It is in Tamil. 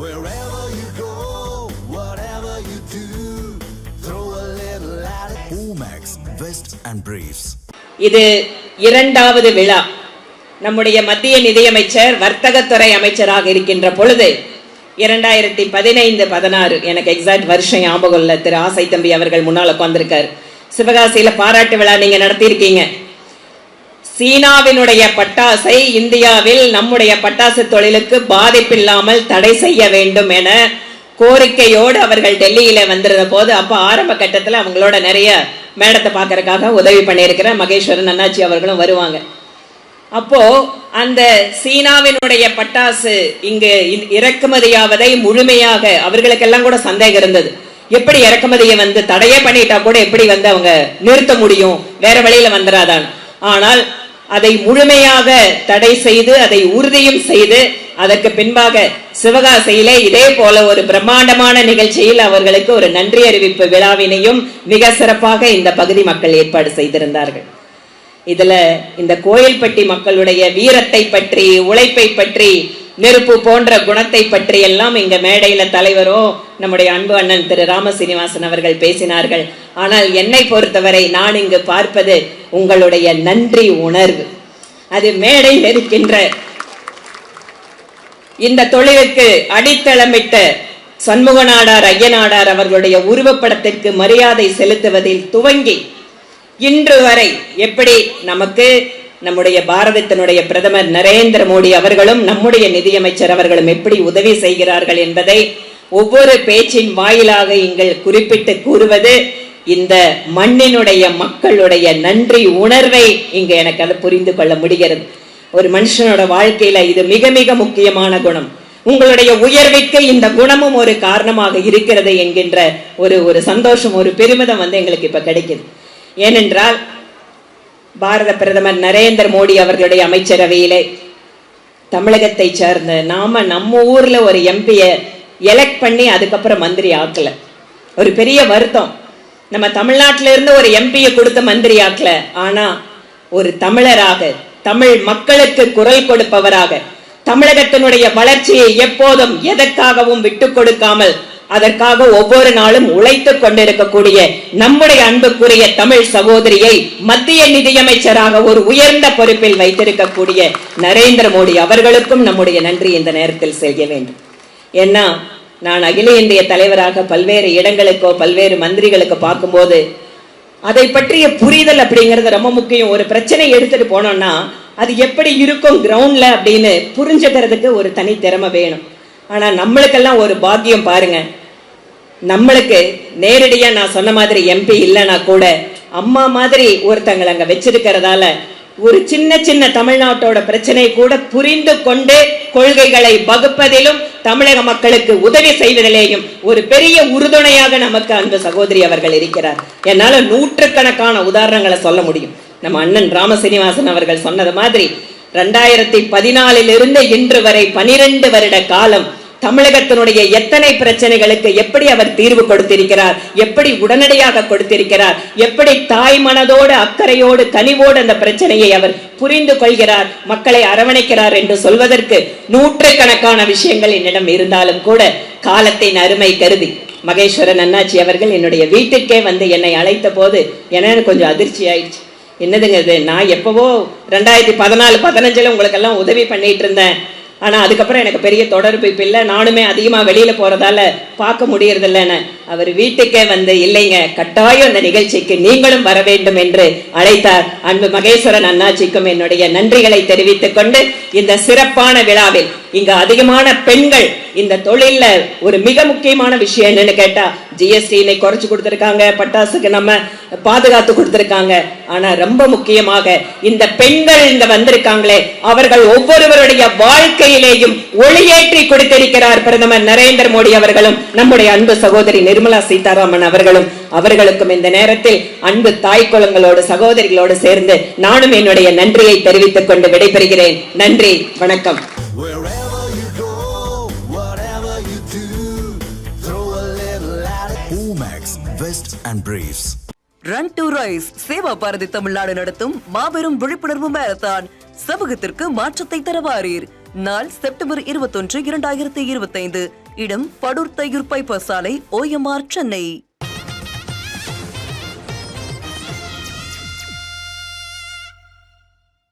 Wherever you go, whatever you do, throw a little at it. Omax, Vest and Briefs. இது இரண்டாவது விழா. நம்முடைய மத்திய நிதியமைச்சர் வர்த்தகத்துறை அமைச்சராக இருக்கின்ற பொழுது 2015-16 எனக்கு எக்ஸாக்ட் வருஷம் ஞாபகம் இல்லை. திரு ஆசை தம்பி அவர்கள் முன்னால் உட்கார்ந்திருக்காரு. சிவகாசியில பாராட்டு விழா நீங்க நடத்தியிருக்கீங்க. சீனாவினுடைய பட்டாசை இந்தியாவில் நம்முடைய பட்டாசு தொழிலுக்கு பாதிப்பில்லாமல் தடை செய்ய வேண்டும் என கோரிக்கையோடு அவர்கள் டெல்லியில வந்திருந்த போது, அப்ப ஆரம்ப கட்டத்தில் அவங்களோட நிறைய மேடத்தை பார்க்கறதுக்காக உதவி பண்ணியிருக்கிற மகேஸ்வரன் அண்ணாச்சி அவர்களும் வருவாங்க. அப்போ அந்த சீனாவினுடைய பட்டாசு இங்கு இறக்குமதியாவதை முழுமையாக அவர்களுக்கெல்லாம் கூட சந்தேகம் இருந்தது. எப்படி இறக்குமதியை தடையே பண்ணிட்டா கூட எப்படி அவங்க நிறுத்த முடியும், வேற வழியில வந்துடாதான். ஆனால் அதை முழுமையாக தடை செய்து அதை உறுதியும் செய்து அதற்கு பின்பாக சிவகாசியிலே இதே போல ஒரு பிரம்மாண்டமான நிகழ்ச்சியில் அவர்களுக்கு ஒரு நன்றி அறிவிப்பு விழாவினையும் மிக சிறப்பாக இந்த பகுதி மக்கள் ஏற்பாடு செய்திருந்தார்கள். இதுல இந்த கோயில்பட்டி மக்களுடைய வீரத்தை பற்றி, உழைப்பை பற்றி, நெருப்பு போன்ற குணத்தை பற்றி எல்லாம் இங்க மேடையில தலைவரோ நம்முடைய அன்பு அண்ணன் திரு ராமசீனிவாசன் அவர்கள் பேசினார்கள். ஆனால் என்னை பொறுத்தவரை நான் இங்கு பார்ப்பது உங்களுடைய நன்றி உணர்வு. அது மேடையில் இருக்கின்ற இந்த தொழிலுக்கு அடித்தளமிட்ட சண்முகநாடார் ஐயநாடார் அவர்களுடைய உருவப்படத்திற்கு மரியாதை செலுத்துவதில் துவங்கி இன்று வரை எப்படி நமக்கு நம்முடைய பாரதத்தினுடைய பிரதமர் நரேந்திர மோடி அவர்களும் நம்முடைய நிதியமைச்சர் அவர்களும் எப்படி உதவி செய்கிறார்கள் என்பதை ஒவ்வொரு பேச்சின் வாயிலாக இங்கள் குறிப்பிட்டு கூறுவது இந்த மண்ணினுடைய மக்களுடைய நன்றி உணர்வை இங்கு எனக்கு அதை புரிந்து கொள்ள முடிகிறது. ஒரு மனுஷனோட வாழ்க்கையில இது மிக மிக முக்கியமான குணம். உங்களுடைய உயர்வுக்கு இந்த குணமும் ஒரு காரணமாக இருக்கிறது என்கின்ற ஒரு சந்தோஷம், ஒரு பெருமிதம் எங்களுக்கு இப்ப கிடைக்குது. ஏனென்றால் பாரத பிரதமர் நரேந்திர மோடி அவர்களுடைய அமைச்சரவையிலே தமிழகத்தை சேர்ந்த நம்ம ஊர்ல ஒரு எம்பியை எலெக்ட் பண்ணி அதுக்கப்புறம் மந்திரி ஆக்கல. ஒரு பெரிய வருத்தம். நம்ம தமிழ்நாட்டில இருந்து ஒரு எம்பியை கொடுத்த மந்திரி ஆக்கல. ஆனா ஒரு தமிழராக, தமிழ் மக்களுக்கு குரல் கொடுப்பவராக, தமிழகத்தினுடைய வளர்ச்சியை எப்போதும் எதற்காகவும் விட்டு கொடுக்காமல் அதற்காக ஒவ்வொரு நாளும் உழைத்துக் கொண்டிருக்கக்கூடிய நம்முடைய அன்புக்குரிய தமிழ் சகோதரியை மத்திய நிதியமைச்சராக ஒரு உயர்ந்த பொறுப்பில் வைத்திருக்கக்கூடிய நரேந்திர மோடி அவர்களுக்கும் நம்முடைய நன்றி இந்த நேரத்தில் செய்ய வேண்டும். ஏன்னா நான் அகில இந்திய தலைவராக பல்வேறு இடங்களுக்கோ பல்வேறு மந்திரிகளுக்கு பார்க்கும்போது அதை பற்றிய புரிதல் அப்படிங்கிறது ரொம்ப முக்கியம். ஒரு பிரச்சனை எடுத்துட்டு போனோம்னா அது எப்படி இருக்கும் கிரவுண்ட்ல அப்படின்னு புரிஞ்சுக்கிறதுக்கு ஒரு தனி திறமை வேணும். ஆனா நம்மளுக்கெல்லாம் ஒரு பாக்கியம் பாருங்க, நம்மளுக்கு நேரடியா நான் சொன்ன மாதிரி எம்பி இல்லைன்னா கூட அம்மா மாதிரி ஒருத்தங்களை அங்க வச்சிருக்கிறதால ஒரு சின்ன சின்ன தமிழ்நாட்டோட பிரச்சனை கூட புரிந்து கொண்டு கொள்கைகளை வகுப்பதிலும் தமிழக மக்களுக்கு உதவி செய்வதிலேயும் ஒரு பெரிய உறுதுணையாக நமக்கு அந்த சகோதரி அவர்கள் இருக்கிறார். என்னால நூற்றுக்கணக்கான உதாரணங்களை சொல்ல முடியும். நம்ம அண்ணன் ராமசீனிவாசன் அவர்கள் சொன்னது மாதிரி 2014 இன்று வரை 12 வருட காலம் தமிழகத்தினுடைய எத்தனை பிரச்சனைகளுக்கு எப்படி அவர் தீர்வு கொடுத்திருக்கிறார், எப்படி உடனடியாக கொடுத்திருக்கிறார், எப்படி தாய் மனதோடு அக்கறையோடு கனிவோடு அந்த பிரச்சனையை அவர் புரிந்து கொள்கிறார், மக்களை அரவணைக்கிறார் என்று சொல்வதற்கு நூற்றுக்கணக்கான விஷயங்கள் என்னிடம் இருந்தாலும் கூட காலத்தின் அருமை கருதி மகேஸ்வரன் அண்ணாச்சி அவர்கள் என்னுடைய வீட்டுக்கே என்னை அழைத்த போது எனக்கு கொஞ்சம் அதிர்ச்சி ஆயிடுச்சு. என்னதுங்க இது, நான் எப்பவோ 2014-15 உங்களுக்கெல்லாம் உதவி பண்ணிட்டு இருந்தேன். ஆனா அதுக்கப்புறம் எனக்கு பெரிய தொடர்பு இப்ப இல்லை, நானுமே அதிகமா வெளியில போறதால பார்க்க முடியறது இல்லைன்னு அவர் வீட்டுக்கே இல்லைங்க, கட்டாயம் இந்த நிகழ்ச்சிக்கு நீங்களும் வர வேண்டும் என்று அழைத்தார். அன்பு மகேஸ்வரன் அண்ணாச்சிக்கும் என்னுடைய நன்றிகளை தெரிவித்துக் கொண்டு இந்த சிறப்பான விழாவில் இங்க அதிகமான பெண்கள் இந்த தொழில்ல ஒரு மிக முக்கியமான விஷயம் என்னன்னு கேட்டா ஜிஎஸ்டி குறைச்சு கொடுத்திருக்காங்க, பட்டாசுக்கு நம்ம பாதுகாத்து கொடுத்திருக்காங்க. ஆனா ரொம்ப முக்கியமாக இந்த பெண்கள் இங்க வந்திருக்காங்களே அவர்கள் ஒவ்வொருவருடைய வாழ்க்கையிலேயும் ஒளியேற்றி கொடுத்திருக்கிறார் பிரதமர் நரேந்திர மோடி அவர்களும் நம்முடைய அன்பு சகோதரி நிர்மலா சீதாராமன் அவர்களும். அவர்களுக்கும் இந்த நேரத்தில் அன்பு தாய் குலங்களோடு சகோதரிகளோடு சேர்ந்து நானும் என்னுடைய நன்றியை தெரிவித்துக் கொண்டு விடைபெறுகிறேன். நன்றி, வணக்கம். Omax, Vest and Briefs. Run to rise Seva Bharathi Tamil Nadu நடத்தும் மாபெரும் விழிப்புணர்வு மாரத்தான். சமூகத்திற்கு மாற்றத்தை தரவாரீர். நாள் செப்டம்பர் 21, 2025 இடம் படூர் தையூர் பைபாஸ் சாலை, OMR, சென்னை.